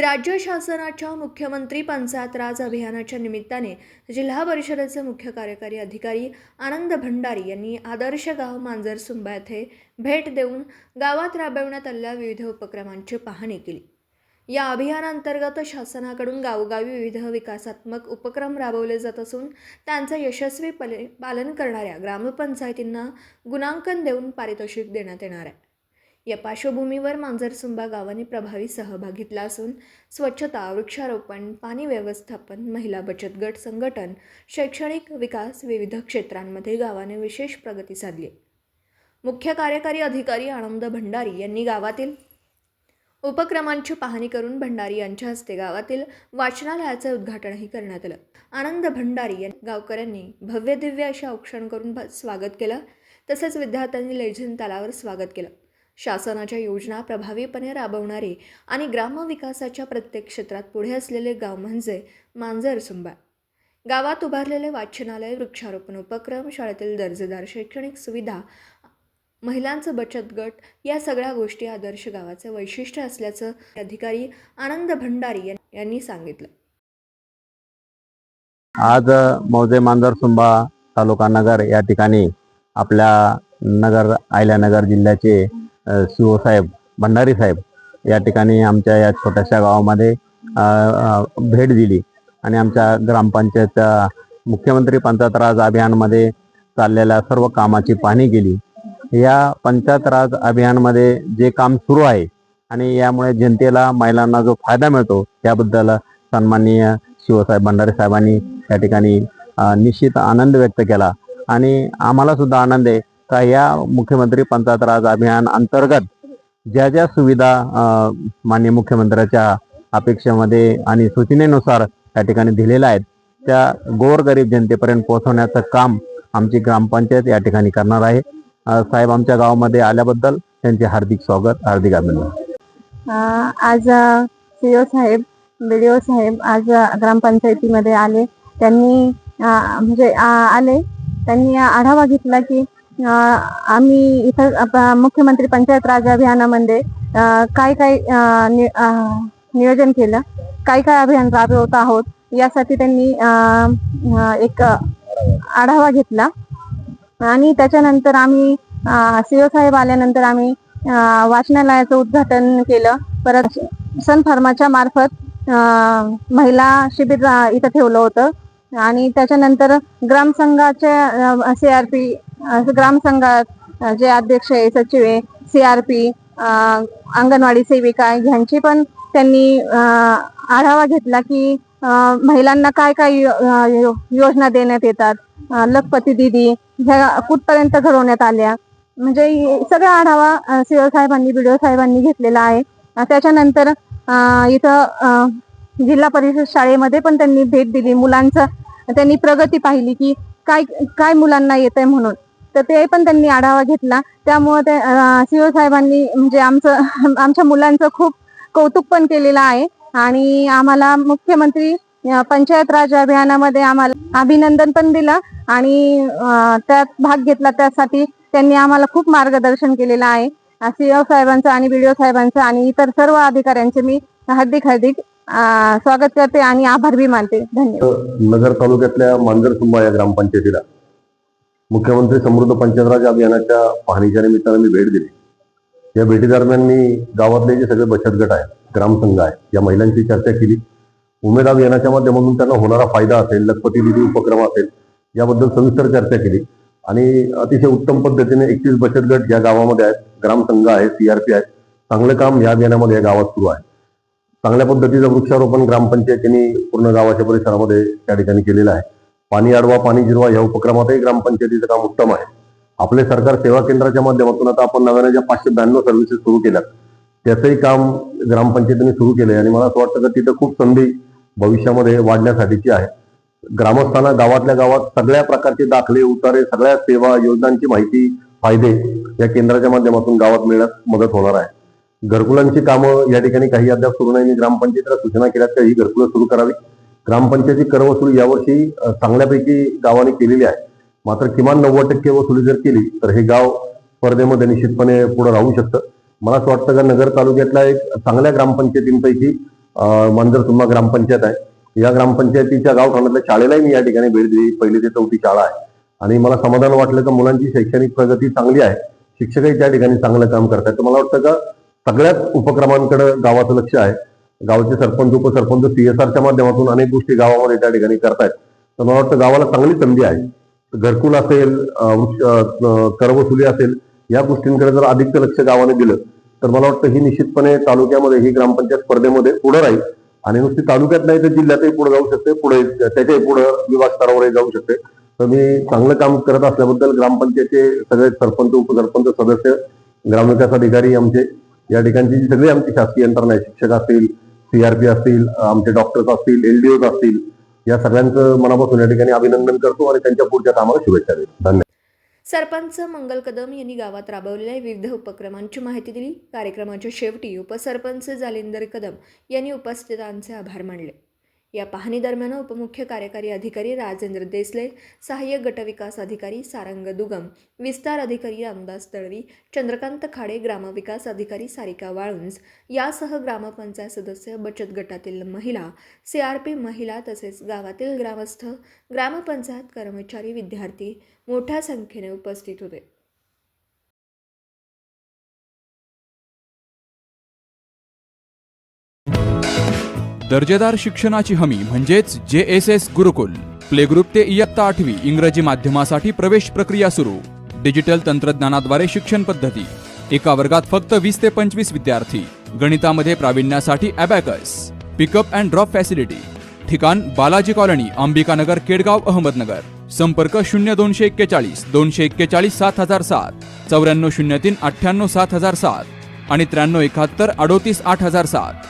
राज्य शासनाच्या मुख्यमंत्री पंचायत राज अभियानाच्या निमित्ताने जिल्हा परिषदेचे मुख्य कार्यकारी अधिकारी आनंद भंडारी यांनी आदर्श गाव मांजरसुंबा येथे भेट देऊन गावात राबविण्यात आलेल्या विविध उपक्रमांची पाहणी केली। या अभियानांतर्गत शासनाकडून गावोगावी विविध विकासात्मक उपक्रम राबवले जात असून त्यांचे यशस्वीपणे पालन करणाऱ्या ग्रामपंचायतींना गुणांकन देऊन पारितोषिक देण्यात येणार आहे। या पार्श्वभूमीवर मांजरसुंबा गावाने प्रभावी सहभाग घेतला असून स्वच्छता, वृक्षारोपण, पाणी व्यवस्थापन, महिला बचत गट संघटन, शैक्षणिक विकास विविध क्षेत्रांमध्ये गावाने विशेष प्रगती साधली। मुख्य कार्यकारी अधिकारी आनंद भंडारी यांनी गावातील उपक्रमांची पाहणी करून भंडारी यांच्या हस्ते गावातील वाचनालयाचे उद्घाटनही करण्यात आलं। आनंद भंडारी यांनी गावकऱ्यांनी भव्य दिव्य अशा औक्षण करून स्वागत केलं, तसेच विद्यार्थ्यांनी लेझिम तालावर स्वागत केलं। शासनाच्या योजना प्रभावीपणे राबवणारे आणि ग्रामविकासाच्या प्रत्येक क्षेत्रात पुढे असलेले गाव म्हणजे मांजरसुंबा। गावात उभारलेले वाचनालय, वृक्षारोपण उपक्रम, शाळेतील दर्जेदार शैक्षणिक सुविधा, महिलांचं बचत गट या सगळ्या गोष्टी आदर्श गावाचे वैशिष्ट्य असल्याचं अधिकारी आनंद भंडारी यांनी सांगितलं। आज मौजे मांजरसुंबा तालुका नगर या ठिकाणी आपल्या नगर अहिल्यानगर जिल्ह्याचे सीओ साहेब भंडारी साहेब या ठिकाणी आमच्या या छोट्याशा गावामध्ये भेट दिली आणि आमच्या ग्रामपंचायतच्या मुख्यमंत्री पंचायत राज अभियानमध्ये चाललेल्या सर्व कामाची पाहणी केली। या पंचायत राज अभियानमध्ये जे काम सुरू आहे आणि यामुळे जनतेला महिलांना जो फायदा मिळतो त्याबद्दल सन्माननीय सीओ साहेब भंडारी साहेबांनी या ठिकाणी निश्चित आनंद व्यक्त केला आणि आम्हाला सुद्धा आनंद आहे का या मुख्यमंत्री पंचायत राज अभियान अंतर्गत ज्या ज्या सुविधा माननीय मुख्यमंत्र्याच्या अपेक्षेमध्ये आणि सूचनेनुसार या ठिकाणी दिलेल्या आहेत त्या गोरगरीब जनतेपर्यंत पोहोचवण्याचं काम आमची ग्रामपंचायत या ठिकाणी करणार आहे। साहेब आमच्या गावामध्ये आल्याबद्दल त्यांचे हार्दिक स्वागत, हार्दिक अभिनंदन। आज सीओ साहेब, बीडीओ साहेब आज ग्रामपंचायतीमध्ये आले। त्यांनी त्यांनी आढावा घेतला की आम्ही इथं मुख्यमंत्री पंचायत राज अभियानामध्ये काय काय नियोजन केलं, काय काय अभियान राबवत आहोत यासाठी त्यांनी एक आढावा घेतला आणि त्याच्यानंतर आम्ही सीओ साहेब आल्यानंतर आम्ही वाचनालयाचं उद्घाटन केलं। परत सन फार्माच्या मार्फत महिला शिबिर इथं ठेवलं होतं आणि त्याच्यानंतर ग्रामसंघाचे CRP ग्रामसंघात जे अध्यक्ष आहे, सचिव आहे, CRP अंगणवाडी सेविका ह्यांची पण त्यांनी आढावा घेतला की महिलांना काय काय योजना देण्यात येतात, लखपती दीदी ह्या कुठपर्यंत घडवण्यात आल्या, म्हणजे सगळा आढावा सीओ साहेबांनी, बीडीओ साहेबांनी घेतलेला आहे। त्याच्यानंतर इथं जिल्हा परिषद शाळेमध्ये पण त्यांनी भेट दिली, मुलांचं त्यांनी प्रगती पाहिली की काय काय मुलांना येतंय म्हणून, तर ते पण त्यांनी आढावा घेतला। त्यामुळे ते सीओ साहेबांनी म्हणजे आमच्या मुलांचं खूप कौतुक पण केलेलं आहे आणि आम्हाला मुख्यमंत्री पंचायत राज अभियानामध्ये आम्हाला अभिनंदन पण दिलं आणि त्यात भाग घेतला, त्यासाठी त्यांनी आम्हाला खूप मार्गदर्शन केलेलं आहे। सीओ साहेबांचं आणि बीडीओ साहेबांचं आणि इतर सर्व अधिकाऱ्यांचे मी हार्दिक स्वागत करते आणि आभार भी मानते। धन्यवाद। नगर तालुक्यातल्या मांजरसुंबा या ग्रामपंचायतीला मुख्यमंत्री समृद्ध पंचायत राज अभियानाच्या पाहणीच्या निमित्ताने मी भेट दिली। या भेटीदरम्यान मी गावातले जे सगळे बचत गट आहेत, ग्रामसंघ आहे, या महिलांची चर्चा केली। उमेद अभियानाच्या माध्यमातून त्यांना होणारा फायदा असेल, लखपती दीदी उपक्रम असेल याबद्दल सविस्तर चर्चा केली आणि अतिशय उत्तम पद्धतीने 31 बचत गट या गावामध्ये आहेत, ग्रामसंघ आहे, CRP आहे, चांगलं काम या अभियानामध्ये या गावात सुरू आहे। चांगल्या पद्धतीचं वृक्षारोपण ग्रामपंचायतीने पूर्ण गावाच्या परिसरामध्ये त्या ठिकाणी केलेलं आहे। पाणी अडवा पाणी जिरवा या उपक्रमातही ग्रामपंचायतीचं काम उत्तम आहे। आपले सरकार सेवा केंद्राच्या माध्यमातून आता आपण नव्याने ज्या 592 सर्व्हिसेस सुरू केल्यात त्याचंही काम ग्रामपंचायतीने सुरू केलंय आणि मला असं वाटतं की तिथं खूप संधी भविष्यामध्ये वाढण्यासाठीची आहे। ग्रामस्थांना गावातल्या गावात सगळ्या प्रकारचे दाखले, उतारे, सगळ्या सेवा योजनांची माहिती, फायदे या केंद्राच्या माध्यमातून गावात मिळण्यास मदत होणार आहे। घरकुलांची कामं या ठिकाणी काही अद्याप सुरू नाही। मी ग्रामपंचायतीला सूचना केल्यात की ही घरकुलं सुरू करावी। ग्रामपंचायती कर वसुली यावर्षी चांगल्यापैकी गावाने केलेली आहे, मात्र किमान 90% वसुली जर केली तर हे गाव स्पर्धेमध्ये निश्चितपणे पुढे राहू शकतं। मला असं वाटतं की नगर तालुक्यातल्या एक चांगल्या ग्रामपंचायतींपैकी मांजरसुंबा ग्रामपंचायत आहे. या ग्रामपंचायतीच्या गावठाणातल्या शाळेलाही मी या ठिकाणी भेट दिली. 1ली ते 4थी शाळा आहे आणि मला समाधान वाटलं की मुलांची शैक्षणिक प्रगती चांगली आहे. शिक्षकही त्या ठिकाणी चांगलं काम करतात. तर मला वाटतं का सगळ्याच उपक्रमांकडे गावाचं लक्ष आहे. गावाचे सरपंच उपसरपंच CSRच्या माध्यमातून अनेक गोष्टी गावामध्ये त्या ठिकाणी करतायत. तर मला वाटतं गावाला चांगली संधी आहे. घरकुल असेल, करवसुली असेल, या गोष्टींकडे जर अधिक लक्ष गावाने दिलं तर मला वाटतं ही निश्चितपणे तालुक्यामध्ये ही ग्रामपंचायत स्पर्धेमध्ये पुढे राहील आणि नुसती तालुक्यात नाही तर जिल्ह्यातही पुढे जाऊ शकते, पुढे त्याच्याही पुढे विभाग स्तरावरही जाऊ शकते. तर मी चांगलं काम करत असल्याबद्दल ग्रामपंचायतचे सगळे सरपंच उपसरपंच सदस्य, ग्रामविकास अधिकारी आमचे, या ठिकाणची जी सगळी आमची शासकीय यंत्रणा आहे, शिक्षक असतील, CRP असतील, आमचे डॉक्टर्स असतील, LDOs असतील, या सगळ्यांचं मनापासून या ठिकाणी अभिनंदन करतो आणि त्यांच्या पुढच्या कामाला शुभेच्छा देतो. धन्यवाद. सरपंच मंगल कदम यांनी गावात राबवलेल्या विविध उपक्रमांची माहिती दिली. कार्यक्रमाच्या शेवटी उपसरपंच जालिंदर कदम यांनी उपस्थितांचे आभार मानले. या पाहणी दरम्यान उपमुख्य कार्यकारी अधिकारी राजेंद्र देसले, सहाय्यक गटविकास अधिकारी सारंग दुगम, विस्तार अधिकारी रामदास दळवी, चंद्रकांत खाडे, ग्रामविकास अधिकारी सारिका वाळुंज यासह ग्रामपंचायत सदस्य, बचत गटातील महिला, CRP महिला तसेच गावातील ग्रामस्थ, ग्रामपंचायत कर्मचारी, विद्यार्थी मोठ्या संख्येने उपस्थित होते. दर्जेदार शिक्षणाची हमी म्हणजेच JSS गुरुकुल. प्ले ग्रुप ते इयत्ता 8वी इंग्रजी माध्यमासाठी प्रवेश प्रक्रिया सुरू. डिजिटल तंत्रज्ञानाद्वारे शिक्षण पद्धती. एका वर्गात फक्त 20 ते 25 विद्यार्थी. गणितामध्ये प्रावीण्यासाठी abacus. Pickup and drop facility. ठिकाण बालाजी कॉलनी, अंबिकानगर, केडगाव, अहमदनगर. संपर्क 0241 241 7007, 9403 98 7007 आणि 9371 38 8007.